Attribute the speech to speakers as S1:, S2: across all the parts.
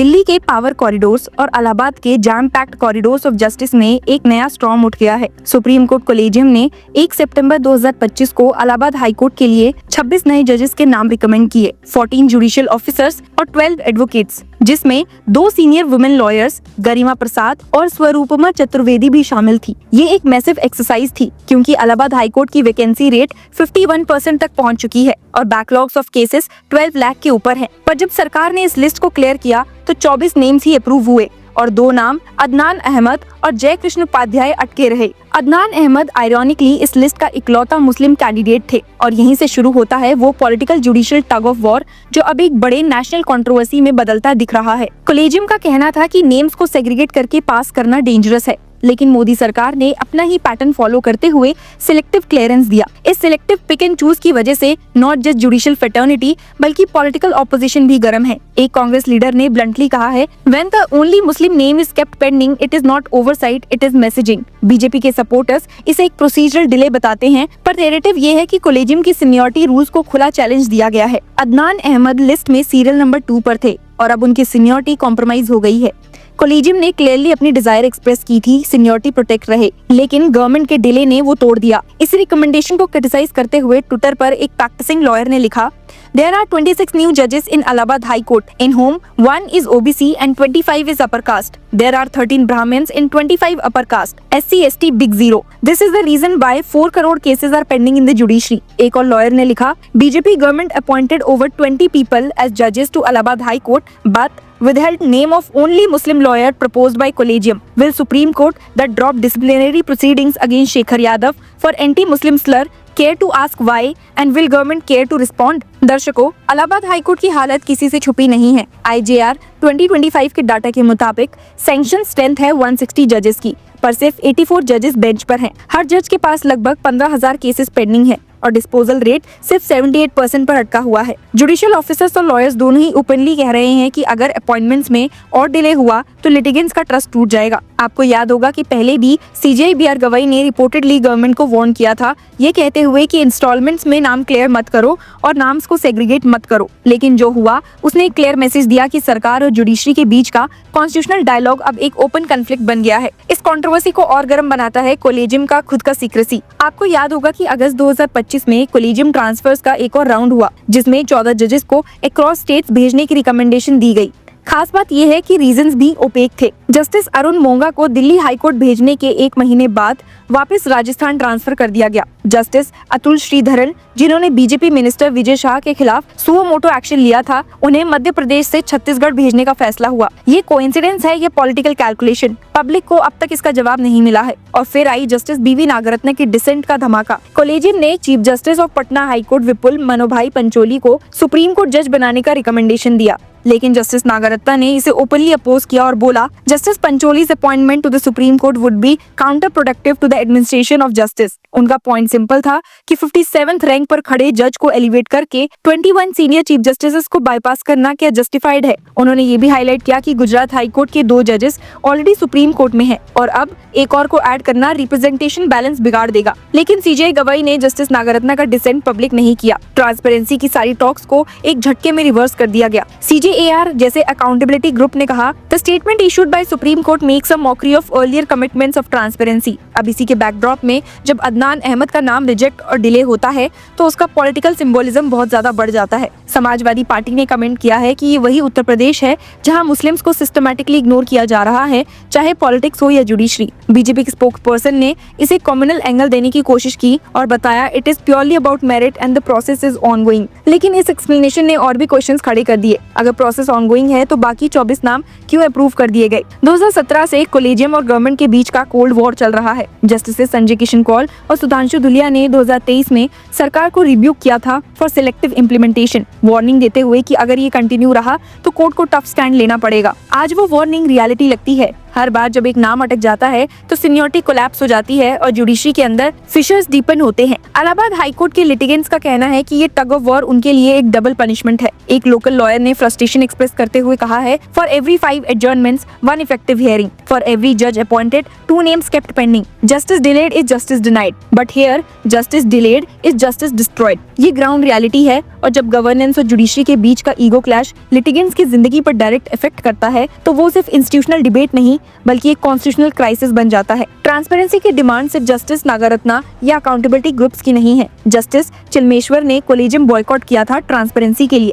S1: दिल्ली के power corridors और इलाहाबाद के jam packed corridors of justice में एक नया स्टॉर्म उठ गया है। सुप्रीम कोर्ट कोलेजियम ने 1 सितंबर 2025 को इलाहाबाद हाई कोर्ट के लिए 26 नए जजेस के नाम रिकमेंड किए, 14 जुडिशियल ऑफिसर्स और 12 एडवोकेट्स, जिसमें 2 सीनियर वुमेन लॉयर्स गरिमा प्रसाद और स्वरूपमा चतुर्वेदी भी शामिल थी। ये एक मैसिव एक्सरसाइज थी क्योंकि इलाहाबाद हाई कोर्ट की वैकेंसी रेट 51% तक पहुंच चुकी है और बैकलॉग्स ऑफ केसेस 12 लाख के ऊपर है। पर जब सरकार ने इस लिस्ट को क्लियर किया तो 24 नेम्स ही अप्रूव हुए और 2 नाम अदनान अहमद और जय कृष्ण उपाध्याय अटके रहे। अदनान अहमद आयरॉनिकली इस लिस्ट का इकलौता मुस्लिम कैंडिडेट थे और यहीं से शुरू होता है वो political judicial tug of war जो अब एक बड़े नेशनल कंट्रोवर्सी में बदलता दिख रहा है। कोलेजियम का कहना था कि नेम्स को सेग्रीगेट करके पास करना डेंजरस है, लेकिन मोदी सरकार ने अपना ही पैटर्न फॉलो करते हुए सिलेक्टिव क्लियरेंस दिया। इस सिलेक्टिव पिक एंड चूज की वजह से नॉट जस्ट जुडिशियल फ्रेटर्निटी बल्कि पॉलिटिकल ऑपोजिशन भी गर्म है। एक कांग्रेस लीडर ने ब्लंटली कहा है, when the only Muslim name is kept pending, it is not oversight, it is messaging. BJP के सपोर्टर्स इसे एक प्रोसीजरल डिले बताते हैं, पर नैरेटिव ये है कि कोलेजियम की सीनियरिटी रूल्स को खुला चैलेंज दिया गया है। अदनान अहमद लिस्ट में सीरियल नंबर 2 पर थे और अब उनकी सीनियरिटी कॉम्प्रोमाइज हो गई है। कोलेजियम ने क्लियरली अपनी डिजायर एक्सप्रेस की थी सीनियरिटी प्रोटेक्ट रहे, लेकिन गवर्नमेंट के डिले ने वो तोड़ दिया। इस रिकमेंडेशन को क्रिटिसाइज करते हुए ट्विटर पर एक प्रैक्टिसिंग लॉयर ने लिखा, There are 26 new judges in Allahabad High Court, in whom 1 is OBC and 25 is upper caste. There are 13 Brahmins in 25 upper caste. SC, ST, big zero. This is the reason why 4 crore cases are pending in the judiciary. एक और lawyer ने लिखा, BJP government appointed over 20 people as judges to Allahabad High Court, but withheld name of only Muslim lawyer proposed by Collegium. Will Supreme Court that drop disciplinary proceedings against Shekhar Yadav for anti-Muslim slur care to ask why and will government care to respond? दर्शकों, Allahabad high court की हालत किसी से छुपी नहीं है। IJR 2025 के data के मुताबिक सैंक्शन स्ट्रेंथ है 160 जजेस की, पर सिर्फ 84 जजेस बेंच पर हैं। हर जज के पास लगभग 15,000 केसेस पेंडिंग है और डिस्पोजल रेट सिर्फ 78% पर अटका हुआ है। जुडिशियल ऑफिसर्स और लॉयर्स दोनों ही ओपनली कह रहे हैं कि अगर अपॉइंटमेंट्स में और डिले हुआ तो लिटिगेंट्स का ट्रस्ट टूट जाएगा। आपको याद होगा कि पहले भी CJI BR गवाई ने रिपोर्टेडली गवर्नमेंट को वार्न किया था, ये कहते हुए कि इंस्टॉलमेंट्स में नाम क्लियर मत करो और नाम्स को सेग्रीगेट मत करो। लेकिन जो हुआ उसने एक क्लियर मैसेज दिया कि सरकार और जुडिशरी के बीच का कॉन्स्टिट्यूशनल डायलॉग अब एक ओपन कन्फ्लिक्ट बन गया है। इस कंट्रोवर्सी को और गर्म बनाता है कोलेजियम का खुद का सीक्रेसी। आपको याद होगा कि अगस्त 2025 में कोलेजियम ट्रांसफर्स का एक और राउंड हुआ जिसमें 14 जजेस को अक्रॉस स्टेट्स भेजने की रिकमेंडेशन दी गई। खास बात यह है कि रीजंस भी ओपेक थे। जस्टिस अरुण मोंगा को दिल्ली हाई कोर्ट भेजने के 1 महीने बाद वापस राजस्थान ट्रांसफर कर दिया गया। जस्टिस अतुल श्रीधरन, जिन्होंने बीजेपी मिनिस्टर विजय शाह के खिलाफ सुओ मोटो एक्शन लिया था, उन्हें मध्य प्रदेश से छत्तीसगढ़ भेजने का फैसला हुआ। ये कोइंसिडेंस है या पॉलिटिकल कैलकुलेशन? पब्लिक को अब तक इसका जवाब नहीं मिला है। और फिर आई जस्टिस BV नागरत्न की डिसेंट का धमाका। कोलेजियम ने chief justice of Patna high court Vipul Manobhai Pancholi को सुप्रीम कोर्ट जज बनाने का रिकमेंडेशन दिया, लेकिन जस्टिस नागरत्ना ने इसे ओपनली अपोज किया और बोला, justice Pancholi's appointment to the supreme court would be counterproductive to the administration of justice. उनका पॉइंट सिंपल था कि 57th रैंक पर खड़े जज को एलिवेट करके 21 सीनियर चीफ जस्टिस को बाईपास करना क्या जस्टिफाइड है। उन्होंने ये भी हाईलाइट किया कि गुजरात हाई कोर्ट के 2 जजेस ऑलरेडी सुप्रीम कोर्ट में हैं और अब एक और को ऐड करना रिप्रेजेंटेशन बैलेंस बिगाड़ देगा। लेकिन CJI गवाई ने जस्टिस नागरत्ना का डिसेंट पब्लिक नहीं किया। ट्रांसपेरेंसी की सारी टॉक्स को एक झटके में रिवर्स कर दिया गया। CJAR जैसे अकाउंटेबिलिटी ग्रुप ने कहा, the statement issued by supreme court makes a mockery of earlier commitments of transparency. अब इसी के बैकड्रॉप में जब अदनान अहमद का नाम रिजेक्ट और डिले होता है तो उसका पॉलिटिकल सिंबोलिज्म बहुत ज्यादा बढ़ जाता है। समाजवादी पार्टी ने कमेंट किया है कि ये वही उत्तर प्रदेश है जहां मुस्लिम्स को सिस्टमैटिकली इग्नोर किया जा रहा है, चाहे पॉलिटिक्स हो या जुडिशरी। बीजेपी के स्पोक्सपर्सन ने इसे कम्युनल एंगल देने की कोशिश की और बताया, it is purely about merit and the process is ongoing. लेकिन इस एक्सप्लेनेशन ने और भी क्वेश्चंस खड़े कर दिए। अगर प्रोसेस ऑनगोइंग है तो बाकी 24 नाम क्यों अप्रूव कर दिए गए? 2017 से कोलेजियम और गवर्नमेंट के बीच का कोल्ड वॉर चल रहा है। जस्टिस संजय किशन कौल और सुधांशु धुलिया ने 2023 में सरकार को रिब्यूक किया था फॉर सिलेक्टिव इम्प्लीमेंटेशन, वार्निंग देते हुए कि अगर ये कंटिन्यू रहा तो कोर्ट को टफ स्टैंड लेना पड़ेगा। आज वो वार्निंग रियलिटी लगती है। हर बार जब एक नाम अटक जाता है तो सीनियरिटी कोलैप्स हो जाती है और जुडिशरी के अंदर फिशर्स डीपन होते हैं। इलाहाबाद हाई कोर्ट के लिटिगेंट्स का कहना है कि ये टग ऑफ वॉर उनके लिए एक डबल पनिशमेंट है। एक लोकल लॉयर ने फ्रस्ट्रेशन एक्सप्रेस करते हुए कहा है, for every 5 adjournments 1 effective hearing, for every जज appointed 2 names kept pending, justice delayed is justice denied, but here justice delayed is justice destroyed. ये ग्राउंड रियलिटी है और जब गवर्नेंस और जुडिशरी के बीच का ईगो क्लैश लिटिगेंट्स की जिंदगी पर डायरेक्ट इफेक्ट करता है तो वो सिर्फ इंस्टीट्यूशनल डिबेट नहीं बल्कि एक कॉन्स्टिट्यूशनल क्राइसिस बन जाता है। ट्रांसपेरेंसी की डिमांड सिर्फ जस्टिस नागरत्ना या अकाउंटेबिलिटी ग्रुप्स की नहीं है। जस्टिस चिलमेश्वर ने कोलेजियम बॉयकॉट किया था ट्रांसपेरेंसी के लिए।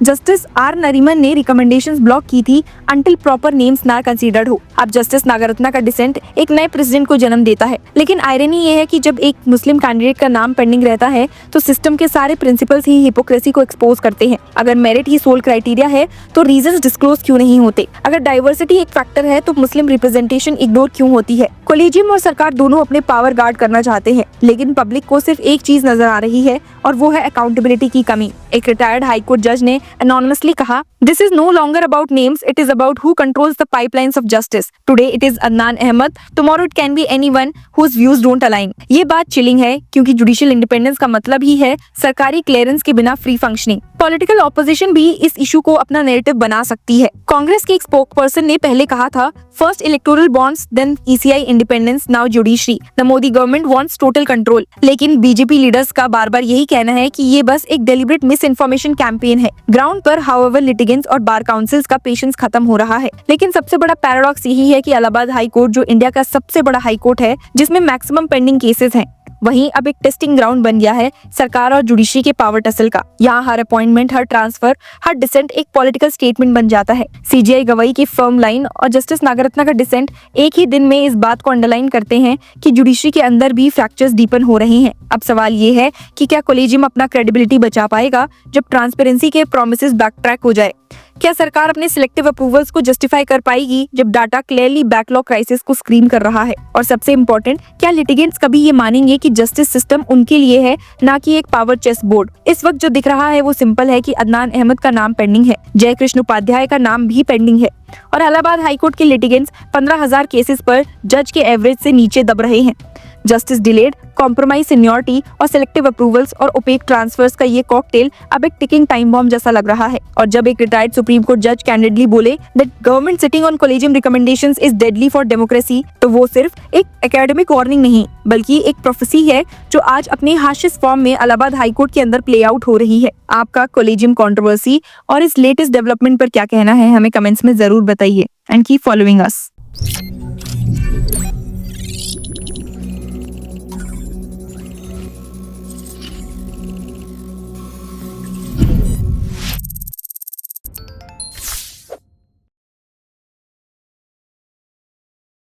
S1: जस्टिस आर नरीमन ने रिकमेंडेशंस ब्लॉक की थी अंटिल प्रॉपर नेम्स ना कंसीडर्ड हो। अब जस्टिस नागरत्ना का डिसेंट एक नए प्रेसिडेंट को जन्म देता है, लेकिन आयरनी ये है कि जब एक मुस्लिम कैंडिडेट का नाम पेंडिंग रहता है तो सिस्टम के सारे प्रिंसिपल्स ही हिपोक्रेसी को एक्सपोज करते हैं। अगर मेरिट ही सोल क्राइटेरिया है तो रीजंस डिस्क्लोज क्यों नहीं होते? अगर डाइवर्सिटी एक फैक्टर है तो मुस्लिम रिप्रेजेंटेशन इग्नोर क्यों होती है? कोलेजियम और सरकार दोनों अपने पावर गार्ड करना चाहते हैं, लेकिन पब्लिक को सिर्फ एक चीज नजर आ रही है और वो है अकाउंटेबिलिटी की कमी। एक रिटायर्ड हाई कोर्ट जज ने anonymously कहा, This is no longer about names, it is about who controls the pipelines of justice. Today it is Adnan Ahmed, tomorrow it can be anyone whose views don't align. ये बात chilling है क्योंकि judicial independence का मतलब ही है सरकारी clearance के बिना फ्री फंक्शनिंग। पॉलिटिकल ऑपोजिशन भी इस इशू को अपना नैरेटिव बना सकती है। कांग्रेस के एक स्पोकपर्सन ने पहले कहा था, first electoral bonds then ECI independence now judiciary, the Modi government wants total control. लेकिन बीजेपी लीडर्स का बार बार यही कहना है कि ये बस एक डेलिब्रेट मिस इन्फॉर्मेशन कैंपेन है। ग्राउंड पर हाउएवर लिटिगेंट्स और बार काउंसिल्स का पेशेंस खत्म हो रहा है। लेकिन सबसे बड़ा पैराडॉक्स यही है कि इलाहाबाद हाई कोर्ट जो इंडिया का सबसे बड़ा हाई कोर्ट है जिसमें मैक्सिमम पेंडिंग केसेस हैं, वहीं अब एक टेस्टिंग ग्राउंड बन गया है सरकार और जुडिशरी के पावर टसल का। यहाँ हर अपॉइंटमेंट, हर ट्रांसफर, हर डिसेंट एक पॉलिटिकल स्टेटमेंट बन जाता है। सीजीआई गवाही की फर्म लाइन और जस्टिस नागरत्ना का डिसेंट एक ही दिन में इस बात को अंडरलाइन करते हैं कि जुडिशरी के अंदर भी फ्रैक्चर्स डीपन हो रहे हैं। अब सवाल ये है कि क्या कोलेजियम अपना क्रेडिबिलिटी बचा पाएगा जब ट्रांसपेरेंसी के प्रोमिसेस बैकट्रैक हो जाए? क्या सरकार अपने सिलेक्टिव अप्रूवल्स को जस्टिफाई कर पाएगी जब डाटा क्लियरली बैकलॉग क्राइसिस को स्क्रीन कर रहा है? और सबसे इम्पोर्टेंट, क्या लिटिगेंट्स कभी ये मानेंगे कि जस्टिस सिस्टम उनके लिए है, ना कि एक पावर चेस बोर्ड? इस वक्त जो दिख रहा है वो सिंपल है कि अदनान अहमद का नाम पेंडिंग है, जय कृष्ण उपाध्याय का नाम भी पेंडिंग है और इलाहाबाद हाईकोर्ट के लिटिगेंट्स 15,000 केसेस पर जज के एवरेज से नीचे दब रहे हैं। जस्टिस डिलेड, कॉम्प्रोमाइज सीनियरिटी और सिलेक्टिव अप्रूवल्स और ओपेक ट्रांसफर्स का ये कॉकटेल अब एक टिकिंग टाइम बॉम्ब जैसा लग रहा है। और जब एक रिटायर्ड सुप्रीम कोर्ट जज कैंडिडली बोले that government sitting on collegium recommendations is deadly for democracy, तो वो सिर्फ एक एकेडमिक वार्निंग नहीं बल्कि एक प्रोफेसी है जो आज अपने हाशिस फॉर्म में इलाहाबाद हाईकोर्ट के अंदर प्ले आउट हो रही है। आपका कोलेजियम कंट्रोवर्सी और इस लेटेस्ट डेवलपमेंट पर क्या कहना है हमें कमेंट्स में जरूर बताइए एंड कीप फॉलोइंग अस।